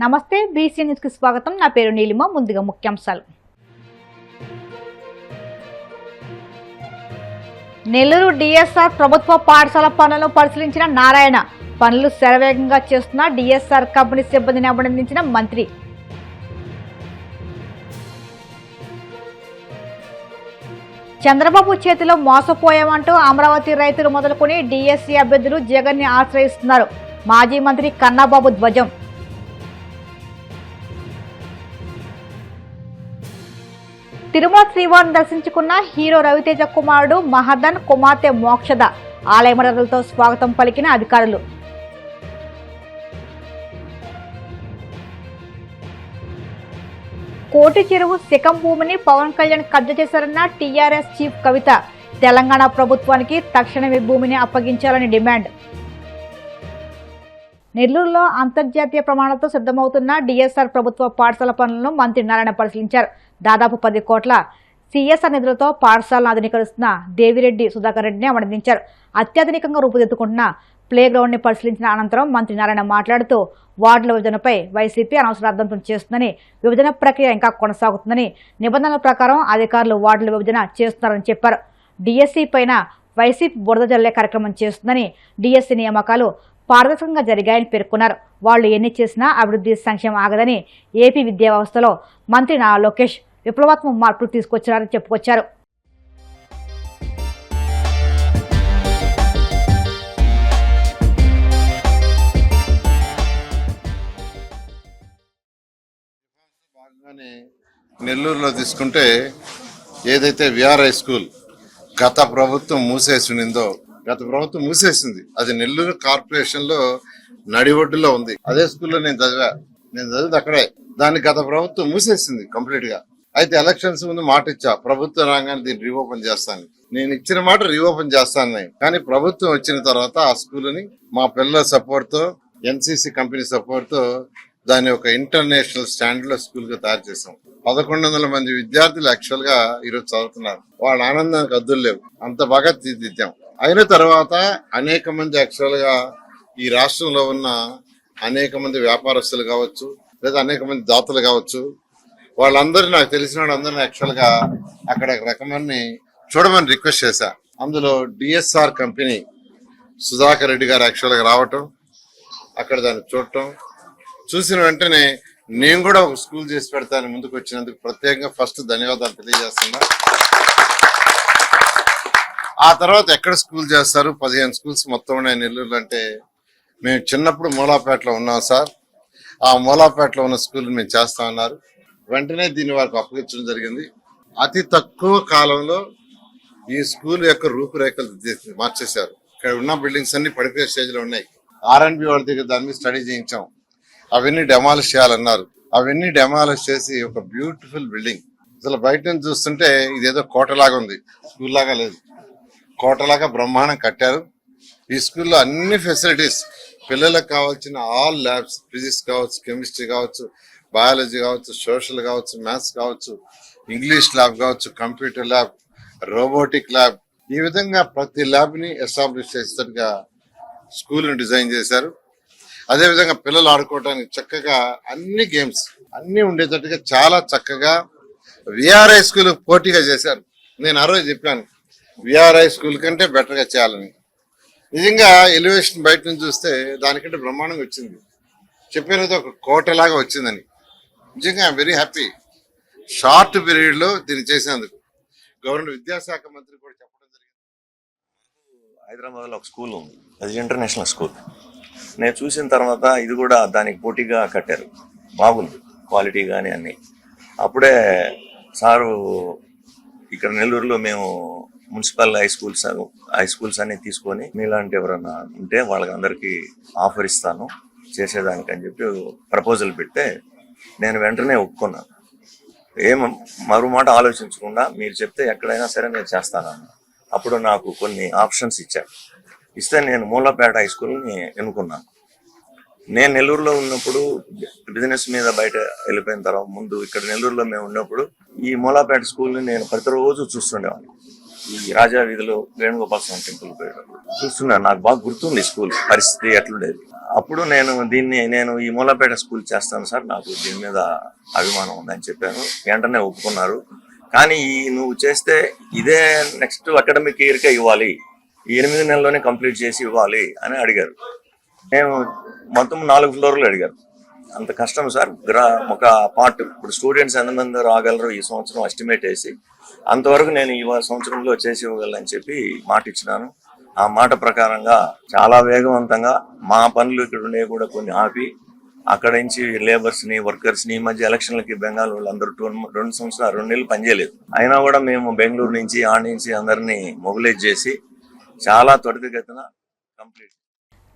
నమస్తే BC news కి స్వాగతం. నా పేరు నీలిమ. ముందుగా ముఖ్యాంశాలు. నెల్లూరు డిఎస్ఆర్ ప్రభుత్వ పాఠశాల పనులను పరిశీలించిన నారాయణ. పనులు శరవేగంగా చేస్తున్న డిఎస్ఆర్ కంపెనీ సిబ్బందిని అభినందించిన మంత్రి. చంద్రబాబు చేతిలో మోసపోయామంటూ అమరావతి రైతులు మొదలుకొని డిఎస్సీ అభ్యర్థులు జగన్ ని ఆశ్రయిస్తున్నారు. మాజీ మంత్రి కన్నాబాబు ధ్వజం. తిరుమల శ్రీవారిని దర్శించుకున్న హీరో రవితేజ కుమారుడు మహదన్, కుమార్తె మోక్షద ఆలయ మర్యాదలతో స్వాగతం పలికిన అధికారులు. కోటి చెరువు శిఖం భూమిని పవన్ కళ్యాణ్ కబ్జా చేశారన్న టీఆర్ఎస్ చీఫ్ కవిత. తెలంగాణ ప్రభుత్వానికి తక్షణమే భూమిని అప్పగించాలని డిమాండ్. నెల్లూరులో అంతర్జాతీయ ప్రమాణాలతో సిద్ధమవుతున్న డిఎస్ఆర్ ప్రభుత్వ పాఠశాల పనులను మంత్రి నారాయణ పరిశీలించారు. దాదాపు 10 కోట్ల సిఎస్ఆర్ నిధులతో పాఠశాలను ఆధునీకరిస్తున్న దేవిరెడ్డి సుధాకర్ రెడ్డిని అభినందించారు. అత్యాధునికంగా రూపుదిద్దుకుంటున్న ప్లే గ్రౌండ్ ని పరిశీలించిన అనంతరం మంత్రి నారాయణ మాట్లాడుతూ వార్డుల విభజనపై వైసీపీ అనవసర అర్థంతం చేస్తుందని, విభజన ప్రక్రియ ఇంకా కొనసాగుతుందని, నిబంధనల ప్రకారం అధికారులు వార్డుల విభజన చేస్తున్నారని చెప్పారు. డిఎస్సీ పైన వైసీపీ బురద జల్లే కార్యక్రమం చేస్తుందని, డిఎస్సీ నియామకాలు పారదర్శకంగా జరిగాయని పేర్కొన్నారు. వాళ్లు ఎన్ని చేసినా అభివృద్ధి సంక్షేమం ఆగదని, ఏపీ విద్యా వ్యవస్థలో మంత్రి నారా లోకేష్ విప్లవాత్మక మార్పులు తీసుకొచ్చారని చెప్పుకొచ్చారు. నెల్లూరులో తీసుకుంటే ఏదైతే విఆర్ఐ స్కూల్ గత ప్రభుత్వం మూసేసిందో, గత ప్రభుత్వం మూసేసింది, అది నెల్లూరు కార్పొరేషన్ లో నడిఒడ్డులో ఉంది. అదే స్కూల్లో నేను చదివింది అక్కడే. దాన్ని గత ప్రభుత్వం మూసేసింది కంప్లీట్ గా. అయితే ఎలక్షన్స్ ముందు మాట ఇచ్చా, ప్రభుత్వం రాగానే దీన్ని రీఓపెన్ చేస్తాను. నేను ఇచ్చిన మాట రీఓపెన్ చేస్తాను. కానీ ప్రభుత్వం వచ్చిన తర్వాత ఆ స్కూల్ని మా పిల్లల సపోర్ట్ తో, ఎన్సీసీ కంపెనీ సపోర్ట్ తో దాన్ని ఒక ఇంటర్నేషనల్ స్టాండర్డ్ లో స్కూల్ గా తయారు చేసాం. 1100 మంది విద్యార్థులు యాక్చువల్ గా ఈరోజు చదువుతున్నారు. వాళ్ళ ఆనందానికి అద్దులు లేవు, అంత బాగా తీర్చిదిద్దాం. అయిన తర్వాత అనేక మంది యాక్చువల్ గా ఈ రాష్ట్రంలో ఉన్న అనేక మంది వ్యాపారస్తులు కావచ్చు, లేదా అనేక మంది దాతలు కావచ్చు, వాళ్ళందరూ నాకు తెలిసిన వాళ్ళందరినీ యాక్చువల్ గా అక్కడ రకమాన్ని చూడమని రిక్వెస్ట్ చేశా. అందులో డిఎస్ఆర్ కంపెనీ సుధాకర్ రెడ్డి గారు యాక్చువల్ గా రావటం, అక్కడ దాన్ని చూడటం, చూసిన వెంటనే నేను కూడా ఒక స్కూల్ చేసి పెడతాను ముందుకు వచ్చినందుకు ప్రత్యేకంగా ఫస్ట్ ధన్యవాదాలు తెలియజేస్తున్నా. ఆ తర్వాత ఎక్కడ స్కూల్ చేస్తారు? 15 స్కూల్స్ మొత్తం ఉన్నాయి నెల్లూరులో. అంటే మేము చిన్నప్పుడు మూలాపేటలో ఉన్నాం సార్, ఆ మూలాపేటలో ఉన్న స్కూల్ మేము చేస్తామన్నారు. వెంటనే దీన్ని వారికి అప్పగించడం జరిగింది. అతి తక్కువ కాలంలో ఈ స్కూల్ యొక్క రూపురేఖలు మార్చేశారు. ఇక్కడ ఉన్న బిల్డింగ్స్ అన్ని పడిపోయే స్టేజ్ లో ఉన్నాయి. R&B వాళ్ళ దగ్గర దాని మీద స్టడీ చేయించాం. అవన్నీ డెమాలిష్ చేయాలన్నారు. అవన్నీ డెమాలిష్ చేసి ఒక బ్యూటిఫుల్ బిల్డింగ్, అసలు బయట నుంచి చూస్తుంటే ఇదేదో కోటలాగా ఉంది, స్కూల్ లాగా లేదు, కోటలాగా బ్రహ్మాండం కట్టారు. ఈ స్కూల్లో అన్ని ఫెసిలిటీస్, పిల్లలకు కావాల్సిన ఆల్ ల్యాబ్స్, ఫిజిక్స్ కావచ్చు, కెమిస్ట్రీ కావచ్చు, బయాలజీ కావచ్చు, సోషల్ కావచ్చు, మ్యాథ్స్ కావచ్చు, ఇంగ్లీష్ ల్యాబ్ కావచ్చు, కంప్యూటర్ ల్యాబ్, రోబోటిక్ ల్యాబ్, ఈ విధంగా ప్రతి ల్యాబ్ ని ఎస్టాబ్లిష్ చేసేటట్టుగా స్కూల్ని డిజైన్ చేశారు. అదేవిధంగా పిల్లలు ఆడుకోవడానికి చక్కగా అన్ని గేమ్స్ అన్ని ఉండేటట్టుగా చాలా చక్కగా విఆర్ఐ స్కూల్ పోటీగా చేశారు. నేను ఆ రోజు చెప్పాను విఆర్ఐ స్కూల్ కంటే బెటర్ గా చేయాలని. నిజంగా ఎలివేషన్ బయట నుంచి చూస్తే దానికంటే బ్రహ్మాండంగా వచ్చింది. చెప్పినది ఒక కోటలాగా వచ్చిందని. నిజంగా I'm very happy. Short period లో దీన్ని చేసేందుకు గవర్నమెంట్ విద్యాశాఖ మంత్రి కూడా చెప్పడం జరిగింది. హైదరాబాద్ లో ఒక స్కూల్ ఉంది, అది ఇంటర్నేషనల్ స్కూల్. నేను చూసిన తర్వాత ఇది కూడా దానికి పోటీగా కట్టారు, బాగుంది క్వాలిటీ కానీ అన్ని. అప్పుడే సారు ఇక్కడ నెల్లూరులో మేము మున్సిపల్ హై స్కూల్స్ అన్ని తీసుకొని మీలాంటి ఎవరన్నా ఉంటే వాళ్ళకి అందరికీ ఆఫర్ ఇస్తాను చేసేదానికి అని చెప్పి ప్రపోజల్ పెడితే నేను వెంటనే ఒప్పుకున్నాను. మరో మాట ఆలోచించకుండా మీరు చెప్తే ఎక్కడైనా సరే నేను చేస్తానన్నా. అప్పుడు నాకు కొన్ని ఆప్షన్స్ ఇచ్చారు. ఇస్తే నేను మూలపేట హై స్కూల్ని ఎన్నుకున్నాను. నేను నెల్లూరులో ఉన్నప్పుడు బిజినెస్ మీద బయట వెళ్ళిపోయిన తర్వాత ముందు ఇక్కడ నెల్లూరులో మేము ఉన్నప్పుడు ఈ మూలపేట స్కూల్ని నేను ప్రతిరోజు చూస్తుండేవాడిని. ఈ రాజా వీధిలో వేణుగోపాల స్వామి టెంపుల్ పోయేటప్పుడు చూస్తున్నాను. నాకు బాగా గుర్తుంది స్కూల్ పరిస్థితి ఎట్లుండేది. అప్పుడు నేను ఈ మూలాపేట స్కూల్ చేస్తాను సార్, నాకు దీని మీద అభిమానం ఉందని చెప్పాను. వెంటనే ఒప్పుకున్నారు. కానీ నువ్వు చేస్తే ఇదే నెక్స్ట్ అకాడమిక్ ఇయర్కే ఇవ్వాలి, ఈ 8 నెలల్లోనే కంప్లీట్ చేసి ఇవ్వాలి అని అడిగారు. నేను మొత్తం 4 ఫ్లోర్లు అడిగారు. అంత కష్టం సార్. ఒక పార్ట్ ఇప్పుడు స్టూడెంట్స్ ఎంతమంది రాగలరు ఈ సంవత్సరం ఎస్టిమేట్ వేసి అంతవరకు నేను ఈ సంవత్సరంలో చేసి ఇవ్వగలని చెప్పి మాట ఇచ్చినాను. ఆ మాట ప్రకారంగా చాలా వేగవంతంగా మా పనులు ఇక్కడ ఉండే కూడా కొన్ని ఆపి అక్కడ నుంచి లేబర్స్ ని వర్కర్స్ ని ఈ మధ్య ఎలక్షన్లకి బెంగాల్ వాళ్ళందరూ 2 నెలలు పనిచేయలేదు. అయినా కూడా మేము బెంగళూరు నుంచి నుంచి అందరినీ మొబిలైజ్ చేసి చాలా త్వరితగతిన కంప్లీట్.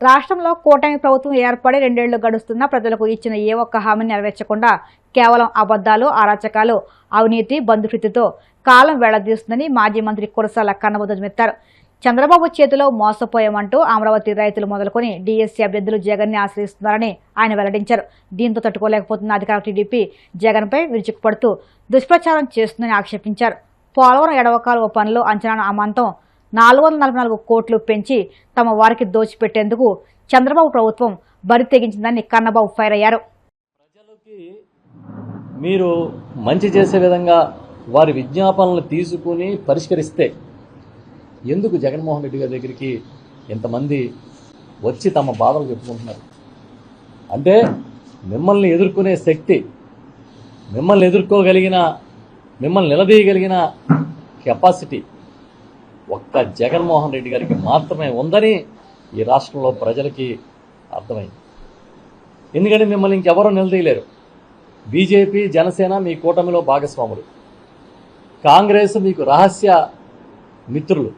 రాష్ట్రంలో కూటమి ప్రభుత్వం ఏర్పడి 2 ఏళ్లు గడుస్తున్నా ప్రజలకు ఇచ్చిన ఏ ఒక్క హామీని నెరవేర్చకుండా కేవలం అబద్దాలు, అరాచకాలు, అవినీతి, బంధుప్రీతితో కాలం వెళ్లదీస్తుందని మాజీ మంత్రి కురసాల కన్నబాబు ధ్వజమెత్తారు. చంద్రబాబు చేతిలో మోసపోయామంటూ అమరావతి రైతులు మొదలుకొని డీఎస్సీ అభ్యర్థులు జగన్ ని ఆశ్రయిస్తున్నారని ఆయన వెల్లడించారు. దీంతో తట్టుకోలేకపోతున్న అధికార టీడీపీ జగన్పై విరుచుకుపడుతూ దుష్ప్రచారం చేస్తుందని ఆక్షేపించారు. పోలవరం ఎడవకాలువ పనులు అంచనాను అమాంతం 444 కోట్లు పెంచి తమ వారికి దోచిపెట్టేందుకు చంద్రబాబు ప్రభుత్వం బరి తెగించిందని కన్నబాబు ఫైర్ అయ్యారు. ప్రజలకి మీరు మంచి చేసే విధంగా వారి విజ్ఞాపనలు తీసుకుని పరిష్కరిస్తే ఎందుకు జగన్మోహన్ రెడ్డి గారి దగ్గరికి ఇంతమంది వచ్చి తమ బాధలు చెప్పుకుంటున్నారు? అంటే మిమ్మల్ని ఎదుర్కొనే శక్తి, మిమ్మల్ని ఎదుర్కోగలిగిన, మిమ్మల్ని నిలదీయగలిగిన కెపాసిటీ ఒక్క జగన్మోహన్ రెడ్డి గారికి మాత్రమే ఉందని ఈ రాష్ట్రంలో ప్రజలకి అర్థమైంది. ఎందుకంటే మిమ్మల్ని ఇంకెవరూ నిలదీయలేరు. బీజేపీ, జనసేన మీ కూటమిలో భాగస్వాములు, కాంగ్రెస్ మీకు రహస్య మిత్రులు,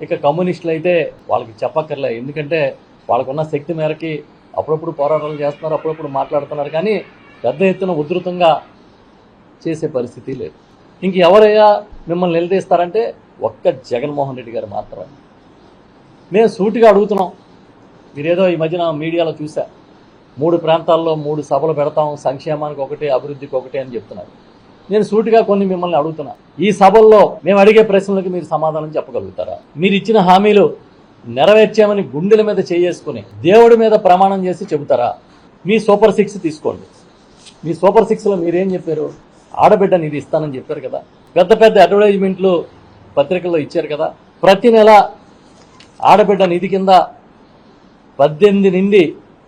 ఇక కమ్యూనిస్టులు అయితే వాళ్ళకి చెప్పక్కర్లే. ఎందుకంటే వాళ్ళకున్న శక్తి మేరకి అప్పుడప్పుడు పోరాటాలు చేస్తున్నారు, అప్పుడప్పుడు మాట్లాడుతున్నారు, కానీ పెద్ద ఎత్తున ఉధృతంగా చేసే పరిస్థితి లేదు. ఇంక ఎవరయ్యా మిమ్మల్ని నిలదీస్తారంటే ఒక్క జగన్మోహన్ రెడ్డి గారు మాత్రమే. మేము సూటిగా అడుగుతున్నాం. మీరేదో ఈ మధ్యన మీడియాలో చూసా, 3 ప్రాంతాల్లో 3 సభలు పెడతాం, సంక్షేమానికి ఒకటి, అభివృద్ధికి ఒకటి అని చెప్తున్నారు. నేను సూటిగా కొన్ని మిమ్మల్ని అడుగుతున్నా. ఈ సభల్లో మేము అడిగే ప్రశ్నలకు మీరు సమాధానం చెప్పగలుగుతారా? మీరు ఇచ్చిన హామీలు నెరవేర్చామని గుండెల మీద చేసుకుని దేవుడి మీద ప్రమాణం చేసి చెబుతారా? మీ సూపర్ 6 తీసుకోండి. మీ సూపర్ 6లో మీరేం చెప్పారు? ఆడబిడ్డ నిధి ఇస్తానని చెప్పారు కదా. పెద్ద పెద్ద అడ్వర్టైజ్మెంట్లు పత్రికల్లో ఇచ్చారు కదా. ప్రతి నెల ఆడబిడ్డ నిధి కింద 18 నుండి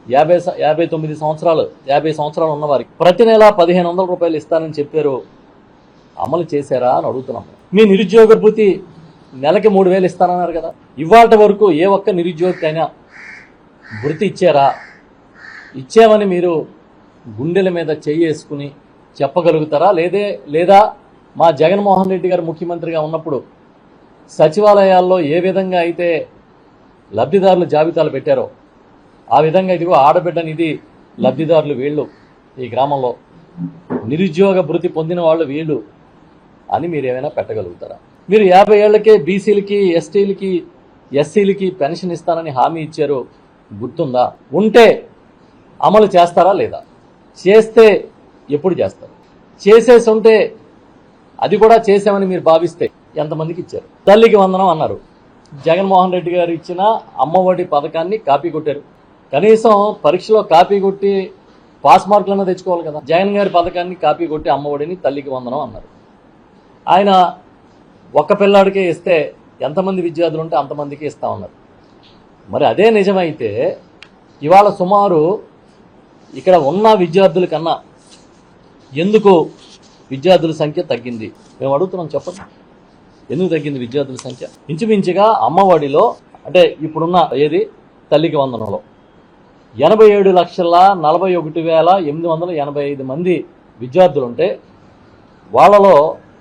59 సంవత్సరాలు 50 సంవత్సరాలు ఉన్నవారికి ప్రతి నెల 1500 రూపాయలు ఇస్తానని చెప్పారు. అమలు చేశారా అని అడుగుతున్నాం. మీ నిరుద్యోగ భృతి నెలకి 3000 ఇస్తానన్నారు కదా. ఇవాళ వరకు ఏ ఒక్క నిరుద్యోగికైనా భృతి ఇచ్చారా? ఇచ్చామని మీరు గుండెల మీద చేసుకుని చెప్పగలుగుతారా? లేదా మా జగన్మోహన్ రెడ్డి గారు ముఖ్యమంత్రిగా ఉన్నప్పుడు సచివాలయాల్లో ఏ విధంగా అయితే లబ్ధిదారుల జాబితాలు పెట్టారో ఆ విధంగా ఇదిగో ఆడబిడ్డ నిధి లబ్ధిదారులు వీళ్ళు, ఈ గ్రామంలో నిరుద్యోగ భృతి పొందిన వాళ్ళు వీళ్ళు అని మీరు ఏమైనా పెట్టగలుగుతారా? మీరు 50 ఏళ్లకే బీసీలకి, ఎస్టీలకి, ఎస్సీలకి పెన్షన్ ఇస్తానని హామీ ఇచ్చారు, గుర్తుందా? ఉంటే అమలు చేస్తారా లేదా? చేస్తే ఎప్పుడు చేస్తారు? చేసేసి ఉంటే అది కూడా చేసామని మీరు భావిస్తే ఎంతమందికి ఇచ్చారు? తల్లికి వందనం అన్నారు. జగన్మోహన్ రెడ్డి గారు ఇచ్చిన అమ్మఒడి పథకాన్ని కాపీ కొట్టారు. కనీసం పరీక్షలో కాపీ కొట్టి పాస్ మార్కులన్నా తెచ్చుకోవాలి కదా. జగన్ గారి పథకాన్ని కాపీ కొట్టి అమ్మఒడిని తల్లికి వందనం అన్నారు. ఆయన ఒక్క పిల్లాడికే ఇస్తే ఎంతమంది విద్యార్థులు ఉంటే అంతమందికి ఇస్తా ఉన్నారు. మరి అదే నిజమైతే ఇవాళ సుమారు ఇక్కడ ఉన్న విద్యార్థుల కన్నా ఎందుకు విద్యార్థుల సంఖ్య తగ్గింది? మేము అడుగుతున్నాం, చెప్పండి. ఎందుకు తగ్గింది విద్యార్థుల సంఖ్య? ఇంచుమించుగా అమ్మఒడిలో అంటే ఇప్పుడున్న ఏది తల్లికి వందనంలో 87,41,885 మంది విద్యార్థులు ఉంటే వాళ్ళలో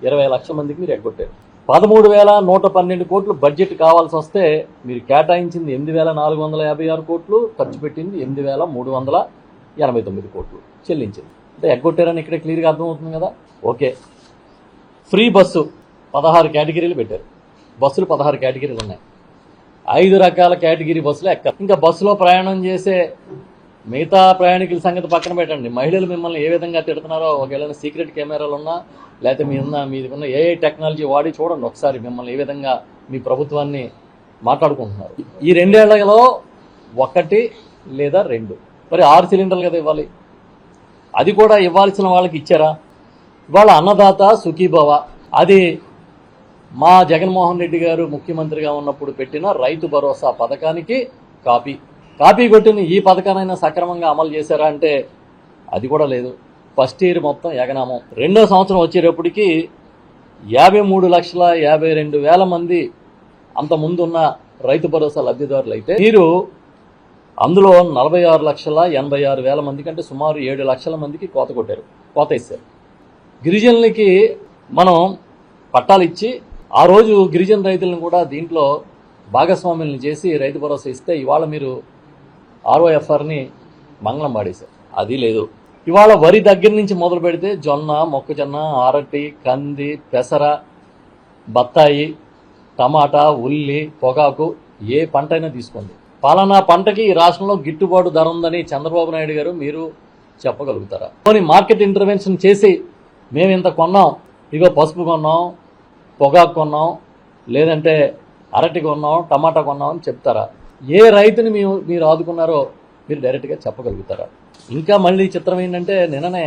20 లక్షల మందికి మీరు ఎగ్గొట్టారు. 13,112 కోట్లు బడ్జెట్ కావాల్సి వస్తే మీరు కేటాయించింది 8,456 కోట్లు, ఖర్చు పెట్టింది 8,389 కోట్లు చెల్లించింది. అంటే ఎగ్గొట్టారని ఇక్కడ క్లియర్గా అర్థమవుతుంది కదా. ఓకే, ఫ్రీ బస్సు 16 కేటగిరీలు పెట్టారు. బస్సులు 16 కేటగిరీలు ఉన్నాయి. 5 రకాల కేటగిరీ బస్సులు ఎక్కారు. ఇంకా బస్సులో ప్రయాణం చేసే మిగతా ప్రయాణికుల సంగతి పక్కన పెట్టండి, మహిళలు మిమ్మల్ని ఏ విధంగా తిడుతున్నారో ఒకవేళ సీక్రెట్ కెమెరాలు ఉన్నా లేకపోతే మీది ఉన్న ఏ టెక్నాలజీ వాడి చూడండి ఒకసారి మిమ్మల్ని ఏ విధంగా మీ ప్రభుత్వాన్ని మాట్లాడుకుంటున్నారు. ఈ 2 ఏళ్లలో 1 లేదా 2 మరి 6 సిలిండర్లు కదా ఇవ్వాలి, అది కూడా ఇవ్వాల్సిన వాళ్ళకి ఇచ్చారా? ఇవాళ అన్నదాత సుఖీభవ అది మా జగన్మోహన్ రెడ్డి గారు ముఖ్యమంత్రిగా ఉన్నప్పుడు పెట్టిన రైతు భరోసా పథకానికి కాపీ కొట్టిన ఈ పథకానైనా సక్రమంగా అమలు చేశారా అంటే అది కూడా లేదు. ఫస్ట్ ఇయర్ మొత్తం ఎగనామం. 2వ సంవత్సరం వచ్చేటప్పటికి 53,52,000 మంది అంత ముందున్న రైతు భరోసా లబ్ధిదారులు అయితే మీరు అందులో 46,86,000 మందికి అంటే సుమారు 7 లక్షల మందికి కోత ఇస్తారు. గిరిజనులకి మనం పట్టాలు ఇచ్చి ఆ రోజు గిరిజన రైతులను కూడా దీంట్లో భాగస్వాములను చేసి రైతు భరోసా ఇస్తే ఇవాళ మీరు ROFRని మంగళం పాడేశారు. అది లేదు. ఇవాళ వరి దగ్గర నుంచి మొదలు పెడితే జొన్న, మొక్కజొన్న, అరటి, కంది, పెసర, బత్తాయి, టమాటా, ఉల్లి, పొగాకు ఏ పంట అయినా తీసుకోండి. పలానా పంటకి ఈ రాష్ట్రంలో గిట్టుబాటు ధర ఉందని చంద్రబాబు నాయుడు గారు మీరు చెప్పగలుగుతారా? కొన్ని మార్కెట్ ఇంటర్వెన్షన్ చేసి మేము ఇంత కొన్నాం, ఇగో పసుపు కొన్నాం, పొగాకు కొన్నాం, లేదంటే అరటి కొన్నాం, టమాటా కొన్నాం అని చెప్తారా? ఏ రైతుని మీరు ఆదుకున్నారో మీరు డైరెక్ట్గా చెప్పగలుగుతారా? ఇంకా మళ్ళీ చిత్రం ఏంటంటే నిన్ననే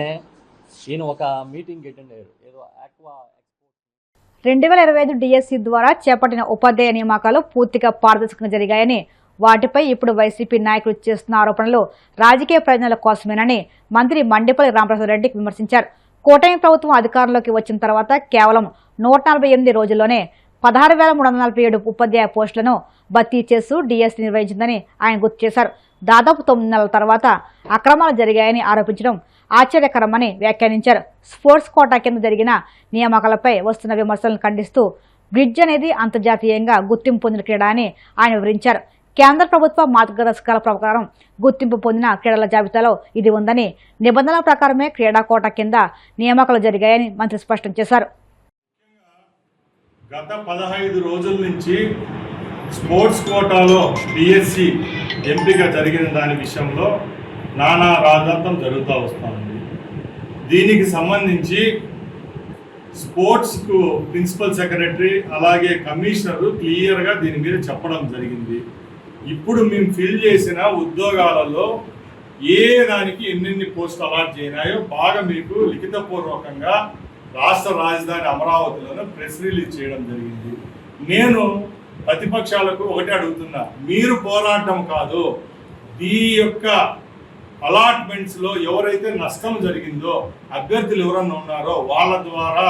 ఈయన ఒక మీటింగ్ అటెండ్ అయ్యారు. ఏదో ఆక్వా 2025 డిఎస్సి ద్వారా చేపట్టిన ఉపాధ్యాయ నియామకాలు పూర్తిగా పారదర్శకంగా జరిగాయని, వాటిపై ఇప్పుడు వైసీపీ నాయకులు చేస్తున్న ఆరోపణలు రాజకీయ ప్రయోజనాల కోసమేనని మంత్రి మండిపల్లి రామప్రసాద్ రెడ్డి విమర్శించారు. కూటమి ప్రభుత్వం అధికారంలోకి వచ్చిన తర్వాత కేవలం 148 రోజుల్లోనే 16,347 ఉపాధ్యాయ పోస్టులను భర్తీ చేస్తూ డిఎస్సి నిర్వహించిందని ఆయన గుర్తు చేశారు. దాదాపు 9 నెలల తర్వాత అక్రమాలు జరిగాయని ఆరోపించడం ఆశ్చర్యకరమని వ్యాఖ్యానించారు. స్పోర్ట్స్ కోటా కింద జరిగిన నియామకాలపై వస్తున్న విమర్శలను ఖండిస్తూ బ్రిడ్జ్ అనేది అంతర్జాతీయంగా గుర్తింపు పొందిన క్రీడ అని ఆయన వివరించారు. కేంద్ర ప్రభుత్వ మార్గదర్శకాల ప్రకారం గుర్తింపు పొందిన క్రీడల జాబితాలో ఇది ఉందని, నిబంధనల ప్రకారమే క్రీడా కోటా కింద నియామకాలు జరిగాయని మంత్రి స్పష్టం చేశారు. గత 15 రోజుల నుంచి స్పోర్ట్స్ కోటాలో డిఎస్సి ఎంపిక జరిగిన దాని విషయంలో నానా రాజాంతం జరుగుతూ వస్తుంది. దీనికి సంబంధించి స్పోర్ట్స్కు ప్రిన్సిపల్ సెక్రటరీ అలాగే కమిషనరు క్లియర్గా దీని మీద చెప్పడం జరిగింది. ఇప్పుడు మేము ఫిల్ చేసిన ఉద్యోగాలలో ఏ దానికి ఎన్నెన్ని పోస్టులు అలాట్ చేయనాయో బాగా మీకు లిఖితపూర్వకంగా రాష్ట్ర రాజధాని అమరావతిలోనే ప్రెస్ రిలీజ్ చేయడం జరిగింది. నేను ప్రతిపక్షాలకు ఒకటే అడుగుతున్నా, మీరు పోరాటం కాదు, ఈ యొక్క అలాట్మెంట్స్లో ఎవరైతే నష్టం జరిగిందో అభ్యర్థులు ఎవరన్నా ఉన్నారో వాళ్ళ ద్వారా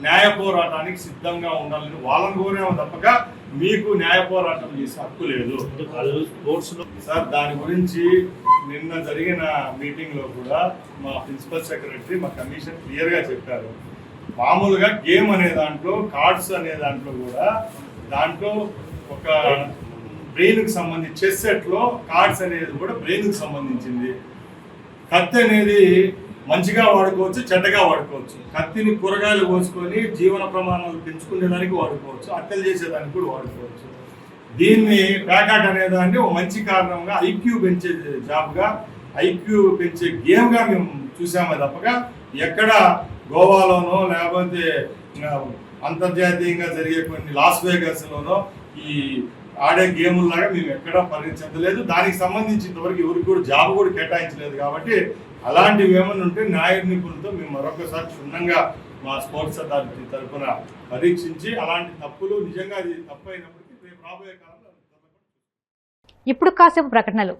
న్యాయ పోరాటానికి సిద్ధంగా ఉండాలని వాళ్ళని కోరేమో తప్పక మీకు న్యాయ పోరాటం చేసే హక్కు లేదు సార్. దాని గురించి నిన్న జరిగిన మీటింగ్లో కూడా మా ప్రిన్సిపల్ సెక్రటరీ మా కమిషన్ క్లియర్గా చెప్పారు. మామూలుగా గేమ్ అనే దాంట్లో, కార్డ్స్ అనే దాంట్లో కూడా దాంట్లో ఒక బ్రెయిన్కి సంబంధించి చెస్ సెట్లో కార్డ్స్ అనేది కూడా బ్రెయిన్కి సంబంధించింది. కత్తి అనేది మంచిగా వాడుకోవచ్చు, చెడ్డగా వాడుకోవచ్చు. కత్తిని కూరగాయలు కోసుకొని జీవన ప్రమాణాలు పెంచుకునేదానికి వాడుకోవచ్చు, హత్యలు చేసేదానికి కూడా వాడుకోవచ్చు. దీన్ని ప్యాకాట్ అనేదాన్ని ఒక మంచి కారణంగా ఐక్యూ పెంచే జాబ్గా, ఐక్యూ పెంచే గేమ్గా మేము చూసామే తప్పగా ఎక్కడ గోవాలోనో లేకపోతే అంతర్జాతీయంగా జరిగే కొన్ని లాస్ వేగాస్లోనో ఈ ఆడే గేముల్లాగా మేము ఎక్కడా పరిగణించలేదు. దానికి సంబంధించి ఇంతవరకు ఎవరికి కూడా జాబ్ కూడా కేటాయించలేదు. కాబట్టి అలాంటివి ఏమైనా ఉంటే న్యాయ నిపుణులతో మేము మరొకసారి క్షుణ్ణంగా మా స్పోర్ట్స్ అథారిటీ తరఫున పరీక్షించి అలాంటి తప్పులు నిజంగా అది తప్పు అయినప్పటికీ రేపు రాబోయే కాలంలో ఇప్పుడు కాసేపు ప్రకటనలు.